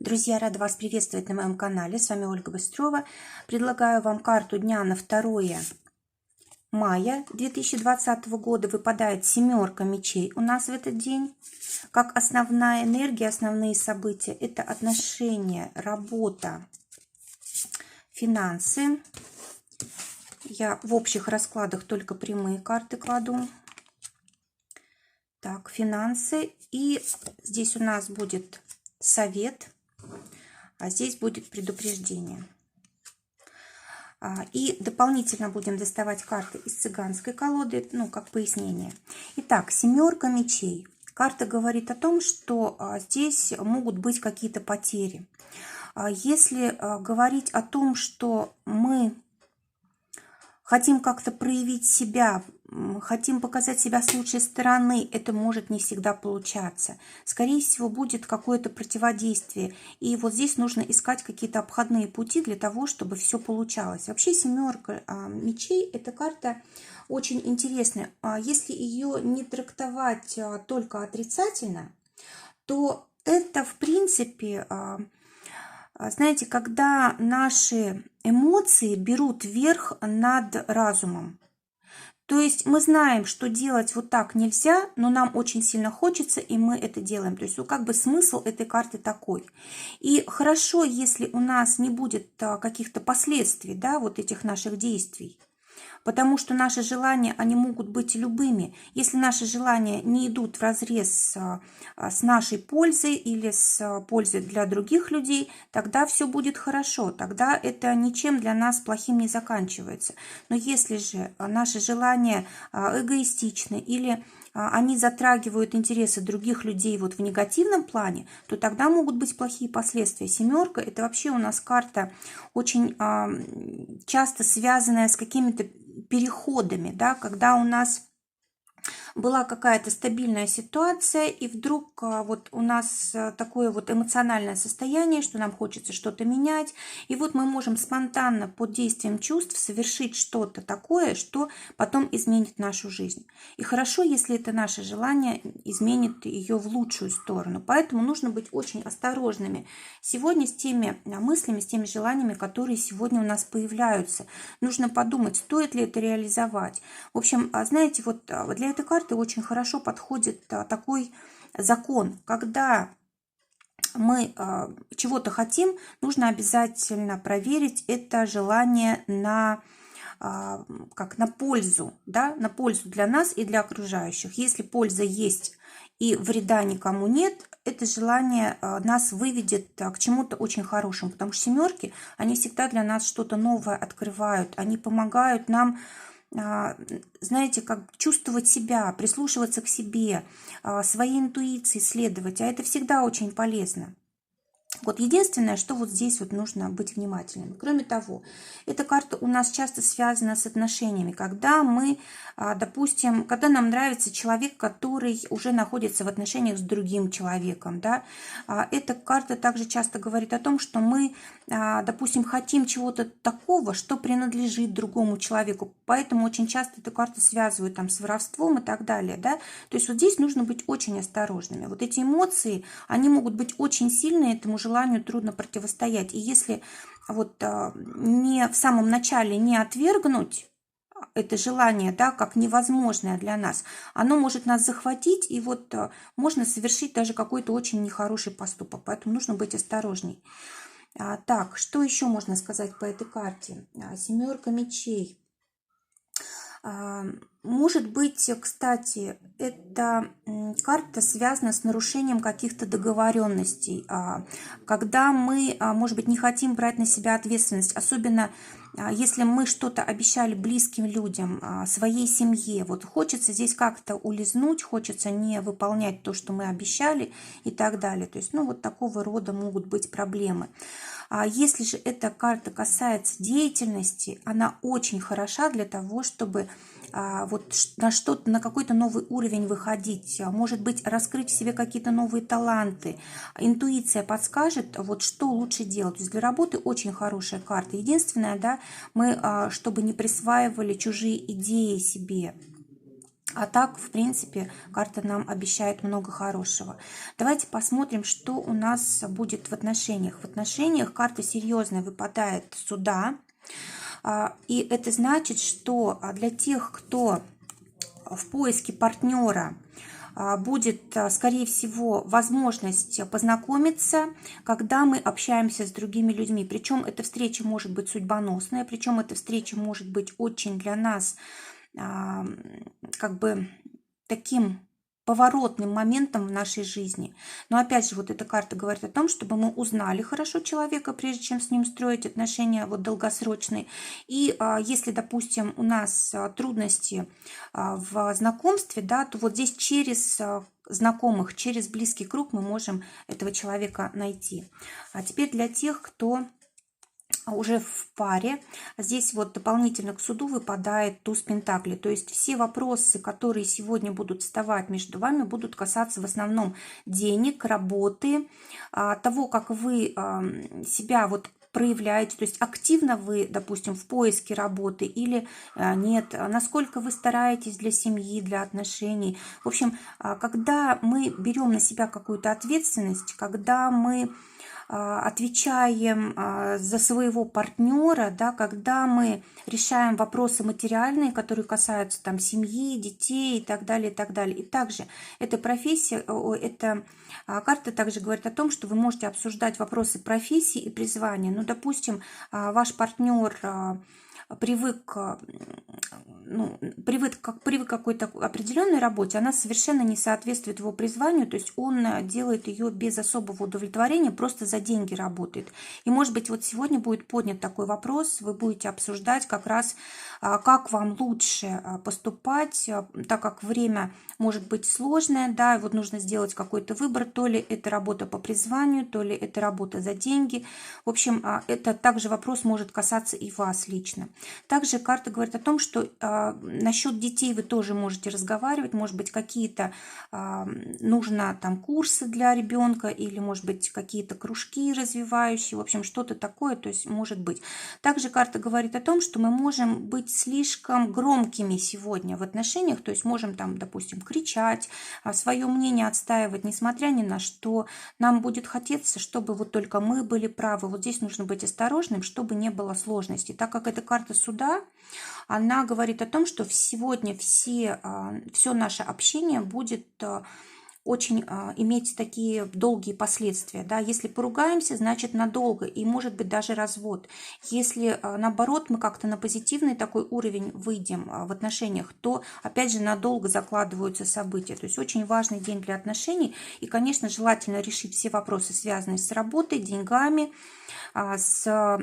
Друзья, рада вас приветствовать на моем канале. С вами Ольга Быстрова. Предлагаю вам карту дня на 2 мая 2020 года. Выпадает семерка мечей у нас в этот день. Как основная энергия, основные события – это отношения, работа, финансы. Я в общих раскладах только прямые карты кладу. Так, финансы. И здесь у нас будет совет. А здесь будет предупреждение. И дополнительно будем доставать карты из цыганской колоды, как пояснение. Итак, семерка мечей. Карта говорит о том, что здесь могут быть какие-то потери. Если говорить о том, что мы хотим как-то проявить себя, хотим показать себя с лучшей стороны, это может не всегда получаться. Скорее всего, будет какое-то противодействие. И вот здесь нужно искать какие-то обходные пути для того, чтобы все получалось. Вообще семерка мечей – это карта очень интересная. Если ее не трактовать только отрицательно, то это, в принципе, знаете, когда наши эмоции берут верх над разумом. То есть мы знаем, что делать вот так нельзя, но нам очень сильно хочется, и мы это делаем. То есть как бы смысл этой карты такой. И хорошо, если у нас не будет каких-то последствий, вот этих наших действий. Потому что наши желания, они могут быть любыми. Если наши желания не идут вразрез с нашей пользой или с пользой для других людей, тогда все будет хорошо. Тогда это ничем для нас плохим не заканчивается. Но если же наши желания эгоистичны или они затрагивают интересы других людей в негативном плане, то тогда могут быть плохие последствия. Семерка – это вообще у нас карта очень часто связанная с какими-то переходами, когда у нас была какая-то стабильная ситуация, и вдруг вот у нас такое вот эмоциональное состояние, что нам хочется что-то менять, и вот мы можем спонтанно под действием чувств совершить что-то такое, что потом изменит нашу жизнь. И хорошо, если это наше желание изменит ее в лучшую сторону. Поэтому нужно быть очень осторожными сегодня с теми мыслями, с теми желаниями, которые сегодня у нас появляются. Нужно подумать, стоит ли это реализовать. В общем, знаете, вот для этой карты очень хорошо подходит такой закон. Когда мы чего-то хотим, нужно обязательно проверить это желание на пользу, на пользу для нас и для окружающих. Если польза есть и вреда никому нет, это желание нас выведет к чему-то очень хорошему, потому что семерки, они всегда для нас что-то новое открывают, они помогают нам, знаете, как чувствовать себя, прислушиваться к себе, своей интуиции следовать, а это всегда очень полезно. Вот единственное, что вот здесь вот нужно быть внимательным. Кроме того, эта карта у нас часто связана с отношениями, когда мы, допустим, когда нам нравится человек, который уже находится в отношениях с другим человеком, эта карта также часто говорит о том, что мы, допустим, хотим чего-то такого, что принадлежит другому человеку, поэтому очень часто эту карту связывают с воровством и так далее, То есть вот здесь нужно быть очень осторожными. Вот эти эмоции, они могут быть очень сильные, этому желанию трудно противостоять. И если вот не в самом начале не отвергнуть это желание, как невозможное для нас, оно может нас захватить, и вот можно совершить даже какой-то очень нехороший поступок. Поэтому нужно быть осторожней. Так, что еще можно сказать по этой карте? Семерка мечей. Может быть, кстати, эта карта связана с нарушением каких-то договоренностей, когда мы, может быть, не хотим брать на себя ответственность, особенно если мы что-то обещали близким людям, своей семье. Вот хочется здесь как-то улизнуть, хочется не выполнять то, что мы обещали и так далее. То есть, вот такого рода могут быть проблемы. Если же эта карта касается деятельности, она очень хороша для того, чтобы вот на какой-то новый уровень выходить, может быть, раскрыть в себе какие-то новые таланты. Интуиция подскажет, вот что лучше делать. То есть для работы очень хорошая карта. Единственное, мы, чтобы не присваивали чужие идеи себе. А так, в принципе, карта нам обещает много хорошего. Давайте посмотрим, что у нас будет в отношениях. В отношениях карта серьезная выпадает сюда. И это значит, что для тех, кто в поиске партнера, будет, скорее всего, возможность познакомиться, когда мы общаемся с другими людьми. Причем эта встреча может быть судьбоносная, причем эта встреча может быть очень для нас как бы таким поворотным моментом в нашей жизни. Но опять же, вот эта карта говорит о том, чтобы мы узнали хорошо человека, прежде чем с ним строить отношения вот долгосрочные. И если, допустим, у нас трудности в знакомстве, да, то вот здесь через знакомых, через близкий круг мы можем этого человека найти. А теперь для тех, кто уже в паре, здесь вот дополнительно к суду выпадает туз пентаклей. То есть все вопросы, которые сегодня будут вставать между вами, будут касаться в основном денег, работы, того, как вы себя вот проявляете, то есть активно вы, допустим, в поиске работы или нет, насколько вы стараетесь для семьи, для отношений. В общем, когда мы берем на себя какую-то ответственность, когда мы отвечаем за своего партнера, да, когда мы решаем вопросы материальные, которые касаются там семьи, детей и так далее, и так далее. И также эта профессия, эта карта также говорит о том, что вы можете обсуждать вопросы профессии и призвания. Ну, допустим, ваш партнер привык к какой-то определенной работе, она совершенно не соответствует его призванию, то есть он делает ее без особого удовлетворения, просто за деньги работает. И, может быть, вот сегодня будет поднят такой вопрос, вы будете обсуждать как раз, как вам лучше поступать, так как время может быть сложное, да, и вот нужно сделать какой-то выбор, то ли это работа по призванию, то ли это работа за деньги. В общем, это также вопрос может касаться и вас лично. Также карта говорит о том, что насчет детей вы тоже можете разговаривать, может быть, какие-то нужно там курсы для ребенка или, может быть, какие-то кружки развивающие, в общем, что-то такое, то есть может быть. Также карта говорит о том, что мы можем быть слишком громкими сегодня в отношениях, то есть можем там, допустим, кричать, свое мнение отстаивать, несмотря ни на что. Нам будет хотеться, чтобы вот только мы были правы. Вот здесь нужно быть осторожным, чтобы не было сложностей. Так как эта карта суда, она говорит о том, что сегодня все наше общение будет очень иметь такие долгие последствия. Да? Если поругаемся, значит надолго, и может быть даже развод. Если наоборот мы как-то на позитивный такой уровень выйдем в отношениях, то опять же надолго закладываются события. То есть очень важный день для отношений. И, конечно, желательно решить все вопросы, связанные с работой, деньгами, с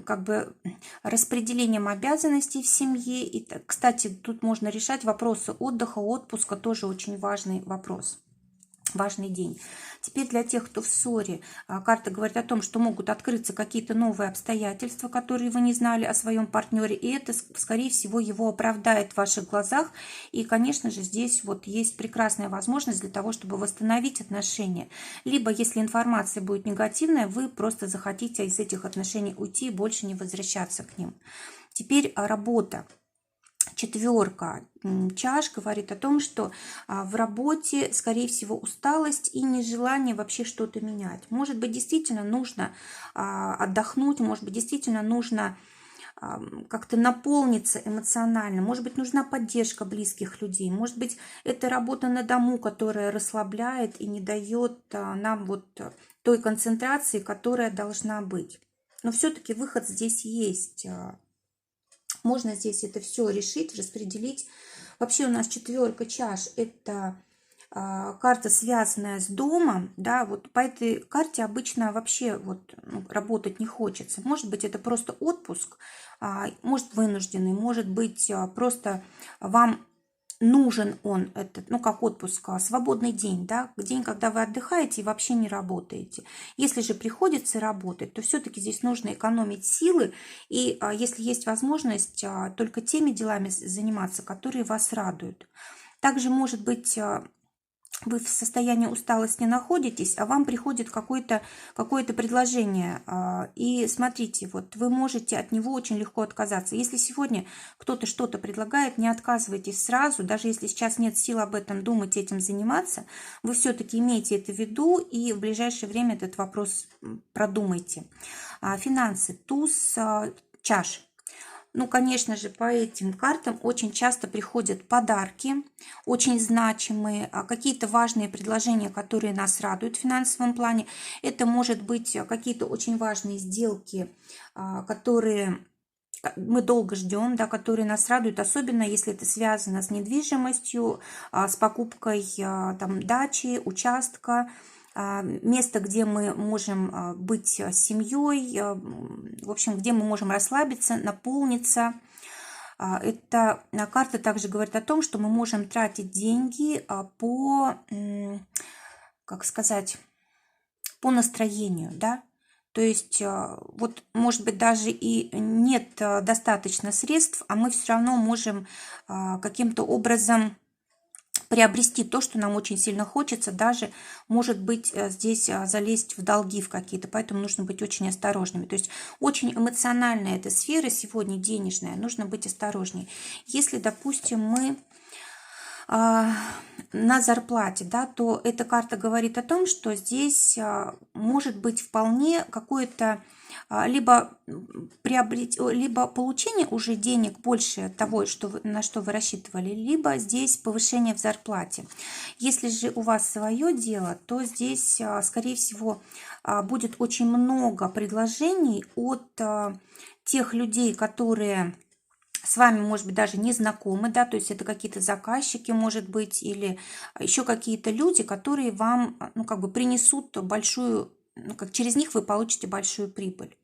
как бы распределением обязанностей в семье. И, кстати, тут можно решать вопросы отдыха, отпуска, тоже очень важный вопрос. Важный день. Теперь для тех, кто в ссоре, карта говорит о том, что могут открыться какие-то новые обстоятельства, которые вы не знали о своем партнере, и это, скорее всего, его оправдает в ваших глазах. И, конечно же, здесь вот есть прекрасная возможность для того, чтобы восстановить отношения. Либо, если информация будет негативная, вы просто захотите из этих отношений уйти и больше не возвращаться к ним. Теперь работа. Четверка чаш говорит о том, что в работе, скорее всего, усталость и нежелание вообще что-то менять. Может быть, действительно нужно отдохнуть, может быть, действительно нужно как-то наполниться эмоционально. Может быть, нужна поддержка близких людей. Может быть, это работа на дому, которая расслабляет и не дает нам вот той концентрации, которая должна быть. Но все-таки выход здесь есть. Можно здесь это все решить, распределить. Вообще у нас четверка чаш – это карта, связанная с домом. Да, вот по этой карте обычно вообще вот, работать не хочется. Может быть, это просто отпуск, может вынужденный, может быть, просто вам нужен он, этот, как отпуск, свободный день, да, день, когда вы отдыхаете и вообще не работаете. Если же приходится работать, то все-таки здесь нужно экономить силы, и если есть возможность, только теми делами заниматься, которые вас радуют. Также может быть вы в состоянии усталости находитесь, а вам приходит какое-то предложение. И смотрите, вот вы можете от него очень легко отказаться. Если сегодня кто-то что-то предлагает, не отказывайтесь сразу, даже если сейчас нет сил об этом думать, этим заниматься, вы все-таки имейте это в виду и в ближайшее время этот вопрос продумайте. Финансы. Туз чаш. Ну, конечно же, по этим картам очень часто приходят подарки, очень значимые, какие-то важные предложения, которые нас радуют в финансовом плане. Это может быть какие-то очень важные сделки, которые мы долго ждем, да, которые нас радуют, особенно если это связано с недвижимостью, с покупкой там, дачи, участка, место, где мы можем быть с семьей, в общем, где мы можем расслабиться, наполниться. Эта карта также говорит о том, что мы можем тратить деньги по, как сказать, по настроению, да. То есть, вот, может быть, даже и нет достаточно средств, а мы все равно можем каким-то образом приобрести то, что нам очень сильно хочется, даже, может быть, здесь залезть в долги в какие-то, поэтому нужно быть очень осторожными. То есть очень эмоциональная эта сфера сегодня, денежная, нужно быть осторожней. Если, допустим, мы на зарплате, да, то эта карта говорит о том, что здесь может быть вполне какое-то либо получение уже денег больше того, на что вы рассчитывали, либо здесь повышение в зарплате. Если же у вас свое дело, то здесь, скорее всего, будет очень много предложений от тех людей, которые с вами, может быть, даже не знакомы, да, то есть это какие-то заказчики, может быть, или еще какие-то люди, которые вам, ну, как бы принесут большую, ну, как через них вы получите большую прибыль.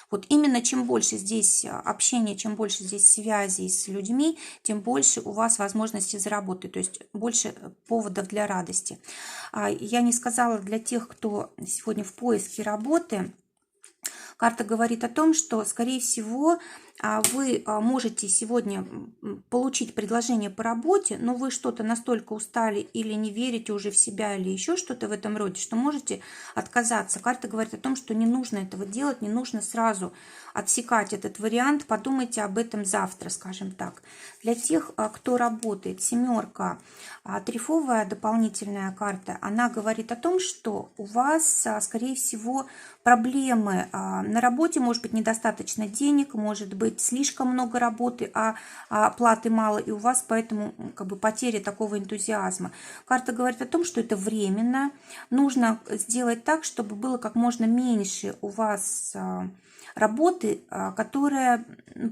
Вот именно чем больше здесь общения, чем больше здесь связей с людьми, тем больше у вас возможности заработать, то есть больше поводов для радости. Я не сказала для тех, кто сегодня в поиске работы. Карта говорит о том, что, скорее всего, вы можете сегодня получить предложение по работе, но вы что-то настолько устали или не верите уже в себя, или еще что-то в этом роде, что можете отказаться. Карта говорит о том, что не нужно этого делать, не нужно сразу отсекать этот вариант. Подумайте об этом завтра, скажем так. Для тех, кто работает, семерка, трефовая дополнительная карта, она говорит о том, что у вас, скорее всего, проблемы на работе, может быть, недостаточно денег, может быть, слишком много работы, а оплаты мало, и у вас поэтому как бы потеря такого энтузиазма. Карта говорит о том, что это временно. Нужно сделать так, чтобы было как можно меньше у вас работы, которая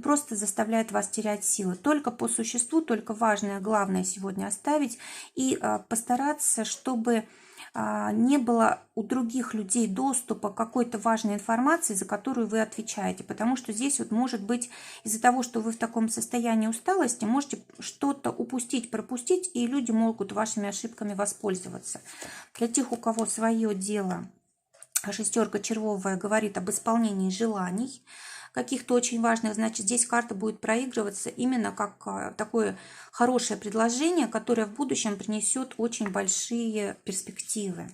просто заставляет вас терять силы. Только по существу, только важное, главное сегодня оставить и постараться, чтобы не было у других людей доступа к какой-то важной информации, за которую вы отвечаете. Потому что здесь вот может быть из-за того, что вы в таком состоянии усталости, можете что-то упустить, пропустить, и люди могут вашими ошибками воспользоваться. Для тех, у кого свое дело, шестерка червовая говорит об исполнении желаний каких-то очень важных, значит, здесь карта будет проигрываться именно как такое хорошее предложение, которое в будущем принесет очень большие перспективы.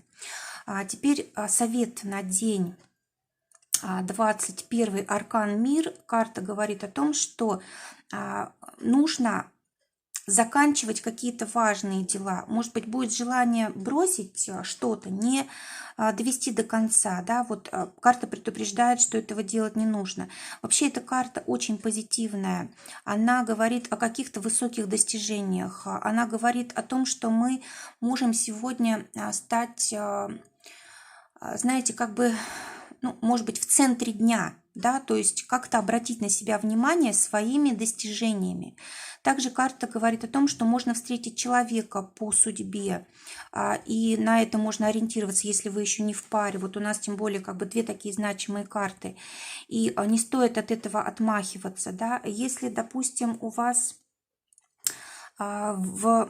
Теперь совет на день 21 аркан мир. Карта говорит о том, что нужно заканчивать какие-то важные дела. Может быть, будет желание бросить что-то, не довести до конца. Да? Вот карта предупреждает, что этого делать не нужно. Вообще, эта карта очень позитивная. Она говорит о каких-то высоких достижениях. Она говорит о том, что мы можем сегодня стать, знаете, как бы, ну, может быть, в центре дня. Да? То есть как-то обратить на себя внимание своими достижениями. Также карта говорит о том, что можно встретить человека по судьбе, и на это можно ориентироваться, если вы еще не в паре. Вот у нас тем более как бы две такие значимые карты, и не стоит от этого отмахиваться. Да? Если, допустим, у вас в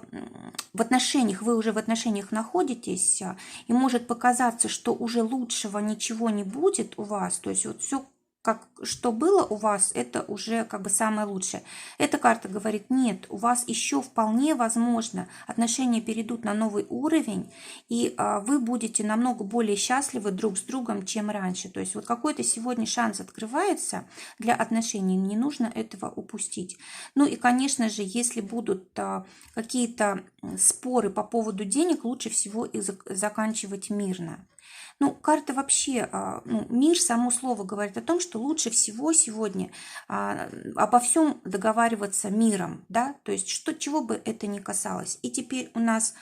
отношениях, вы уже в отношениях находитесь, и может показаться, что уже лучшего ничего не будет у вас, то есть вот все как что было у вас, это уже как бы самое лучшее. Эта карта говорит, нет, у вас еще вполне возможно, отношения перейдут на новый уровень, и вы будете намного более счастливы друг с другом, чем раньше. То есть вот какой-то сегодня шанс открывается для отношений, не нужно этого упустить. Ну и, конечно же, если будут какие-то споры по поводу денег, лучше всего их заканчивать мирно. Ну, карта вообще, ну, мир, само слово говорит о том, что лучше всего сегодня обо всем договариваться миром, да, то есть чего бы это ни касалось. И теперь у нас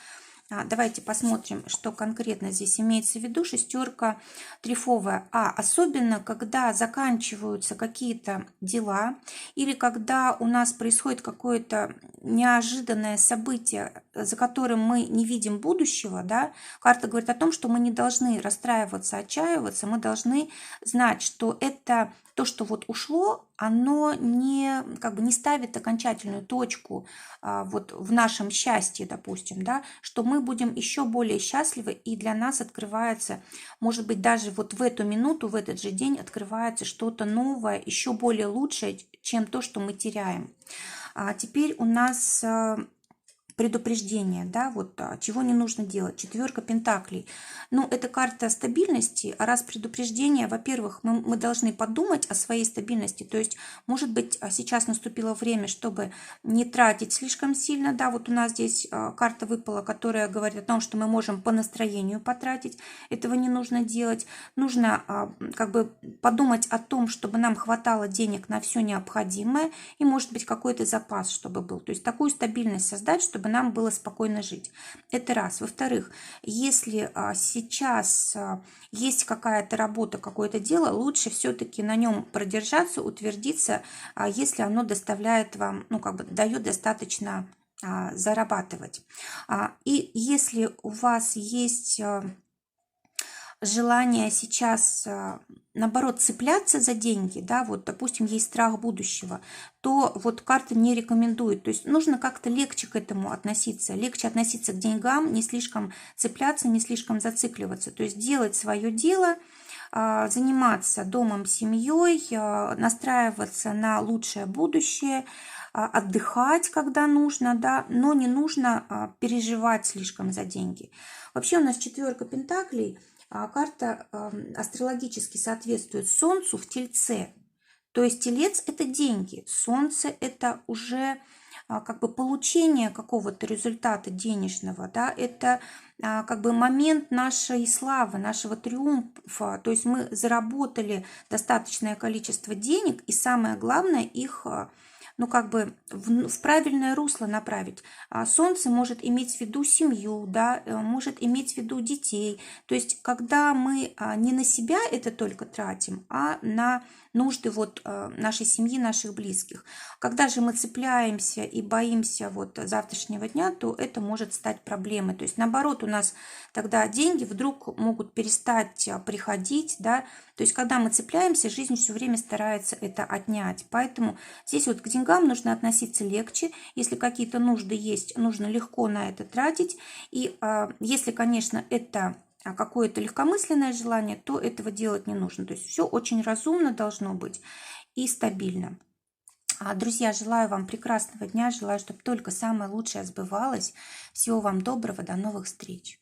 давайте посмотрим, что конкретно здесь имеется в виду. Шестерка трефовая. Особенно, когда заканчиваются какие-то дела или когда у нас происходит какое-то неожиданное событие, за которым мы не видим будущего, да, карта говорит о том, что мы не должны расстраиваться, отчаиваться, мы должны знать, что это то, что вот ушло, оно не, как бы не ставит окончательную точку вот в нашем счастье, допустим, да, что мы будем еще более счастливы, и для нас открывается, может быть, даже вот в эту минуту, в этот же день открывается что-то новое, еще более лучшее, чем то, что мы теряем. Теперь у нас предупреждение, да, вот чего не нужно делать. Четверка пентаклей. Ну, это карта стабильности, а раз предупреждение, во-первых, мы должны подумать о своей стабильности, то есть, может быть, сейчас наступило время, чтобы не тратить слишком сильно, да, вот у нас здесь карта выпала, которая говорит о том, что мы можем по настроению потратить, этого не нужно делать, нужно как бы подумать о том, чтобы нам хватало денег на все необходимое, и, может быть, какой-то запас, чтобы был, то есть такую стабильность создать, чтобы нам было спокойно жить. Это раз. Во-вторых, если сейчас есть какая-то работа, какое-то дело, лучше все-таки на нем продержаться, утвердиться, если оно доставляет вам, ну, как бы дает достаточно зарабатывать. И если у вас есть желание сейчас, наоборот, цепляться за деньги, да, вот, допустим, есть страх будущего, то вот карта не рекомендует. То есть нужно как-то легче к этому относиться, легче относиться к деньгам, не слишком цепляться, не слишком зацикливаться. То есть делать свое дело, заниматься домом, семьей, настраиваться на лучшее будущее, отдыхать, когда нужно, да, но не нужно переживать слишком за деньги. Вообще у нас четверка пентаклей. Карта астрологически соответствует Солнцу в Тельце. То есть Телец – это деньги, Солнце – это уже как бы получение какого-то результата денежного, да, это как бы момент нашей славы, нашего триумфа. То есть мы заработали достаточное количество денег, и самое главное их ну, как бы в правильное русло направить. Солнце может иметь в виду семью, да, может иметь в виду детей. То есть, когда мы не на себя это только тратим, а на нужды вот нашей семьи, наших близких. Когда же мы цепляемся и боимся вот завтрашнего дня, то это может стать проблемой. То есть, наоборот, у нас тогда деньги вдруг могут перестать приходить, да. То есть, когда мы цепляемся, жизнь все время старается это отнять. Поэтому здесь вот к деньгам нужно относиться легче. Если какие-то нужды есть, нужно легко на это тратить. И если, конечно, это какое-то легкомысленное желание, то этого делать не нужно. То есть все очень разумно должно быть и стабильно. Друзья, желаю вам прекрасного дня, желаю, чтобы только самое лучшее сбывалось. Всего вам доброго, до новых встреч.